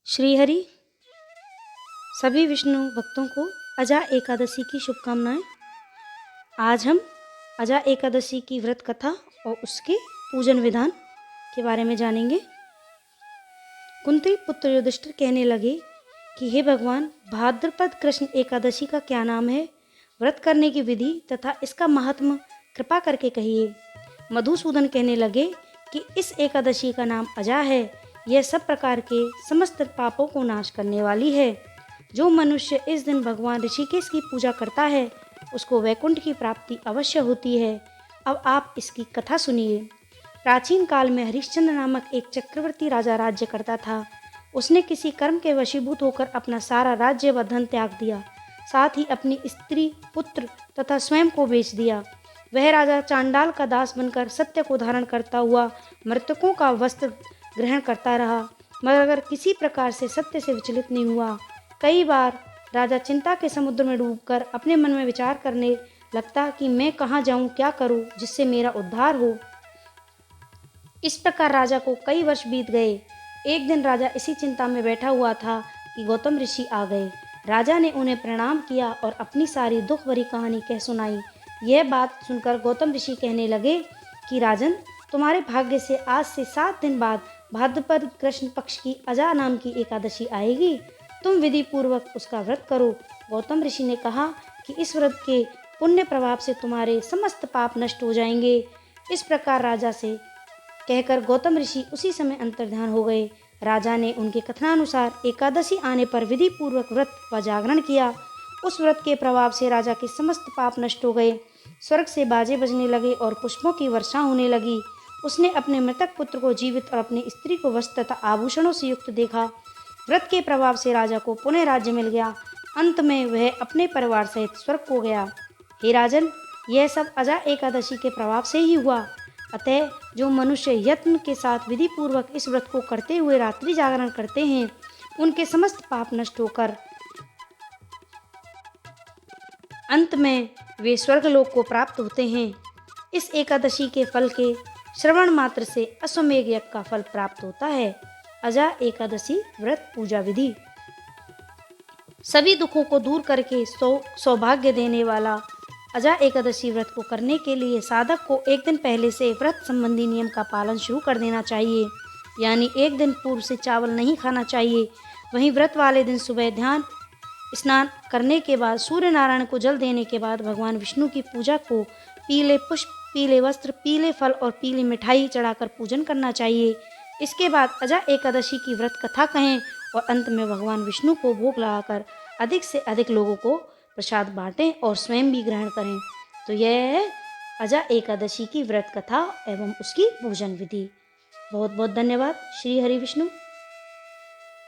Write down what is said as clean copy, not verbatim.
श्रीहरि सभी विष्णु भक्तों को अजा एकादशी की शुभकामनाएं। आज हम अजा एकादशी की व्रत कथा और उसके पूजन विधान के बारे में जानेंगे। कुंती पुत्र युधिष्ठिर कहने लगे कि हे भगवान, भाद्रपद कृष्ण एकादशी का क्या नाम है? व्रत करने की विधि तथा इसका महात्म्य कृपा करके कहिए। मधुसूदन कहने लगे कि इस एकादशी का नाम अजा है। यह सब प्रकार के समस्त पापों को नाश करने वाली है। जो मनुष्य इस दिन भगवान ऋषिकेश की पूजा करता है उसको वैकुंठ की प्राप्ति अवश्य होती है। अब आप इसकी कथा सुनिए। प्राचीन काल में हरिश्चंद्र नामक एक चक्रवर्ती राजा राज्य करता था। उसने किसी कर्म के वशीभूत होकर अपना सारा राज्य व धन त्याग दिया, साथ ही अपनी स्त्री, पुत्र तथा स्वयं को बेच दिया। वह राजा चांडाल का दास बनकर सत्य को धारण करता हुआ मृतकों का वस्त्र ग्रहण करता रहा, मगर किसी प्रकार से सत्य से विचलित नहीं हुआ। कई बार राजा चिंता के समुद्र में डूबकर अपने मन में विचार करने लगता कि मैं कहाँ जाऊँ, क्या करूँ जिससे मेरा उद्धार हो। इस प्रकार राजा को कई वर्ष बीत गए। एक दिन राजा इसी चिंता में बैठा हुआ था कि गौतम ऋषि आ गए। राजा ने उन्हें प्रणाम किया और अपनी सारी दुख भरी कहानी कह सुनाई। यह बात सुनकर गौतम ऋषि कहने लगे कि राजन, तुम्हारे भाग्य से आज से 7 दिन बाद भाद्रपद कृष्ण पक्ष की अजा नाम की एकादशी आएगी। तुम विधि पूर्वक उसका व्रत करो। गौतम ऋषि ने कहा कि इस व्रत के पुण्य प्रभाव से तुम्हारे समस्त पाप नष्ट हो जाएंगे। इस प्रकार राजा से कहकर गौतम ऋषि उसी समय अंतर्ध्यान हो गए। राजा ने उनके कथनानुसार एकादशी आने पर विधि पूर्वक व्रत व जागरण किया। उस व्रत के प्रभाव से राजा के समस्त पाप नष्ट हो गए। स्वर्ग से बाजे बजने लगे और पुष्पों की वर्षा होने लगी। उसने अपने मृतक पुत्र को जीवित और अपनी स्त्री को वस्त्र तथा आभूषणों से युक्त देखा। व्रत के प्रभाव से राजा को पुनः राज्य मिल गया। अंत में वह अपने परिवार सहित स्वर्ग को गया। हे राजन, यह सब अजा एकादशी के प्रभाव से ही हुआ। अतः जो मनुष्य यत्न के साथ विधि पूर्वक इस व्रत को करते हुए रात्रि जागरण करते हैं, उनके समस्त पाप नष्ट होकर अंत में वे स्वर्गलोक को प्राप्त होते हैं। इस एकादशी के फल के श्रवण मात्र से अश्वमेध यज्ञ का फल प्राप्त होता है। अजा एकादशी व्रत पूजा विधि। सभी दुखों को दूर करके सौभाग्य देने वाला अजा एकादशी व्रत को करने के लिए साधक को एक दिन पहले से व्रत संबंधी नियम का पालन शुरू कर देना चाहिए। यानी एक दिन पूर्व से चावल नहीं खाना चाहिए। वहीं व्रत वाले दिन सुबह ध्यान स्नान करने के बाद सूर्य नारायण को जल देने के बाद भगवान विष्णु की पूजा को पीले पुष्प, पीले वस्त्र, पीले फल और पीली मिठाई चढ़ाकर पूजन करना चाहिए। इसके बाद अजा एकादशी की व्रत कथा कहें और अंत में भगवान विष्णु को भोग लगाकर अधिक से अधिक लोगों को प्रसाद बांटें और स्वयं भी ग्रहण करें। तो यह है अजा एकादशी की व्रत कथा एवं उसकी पूजन विधि। बहुत बहुत धन्यवाद। श्री हरि विष्णु।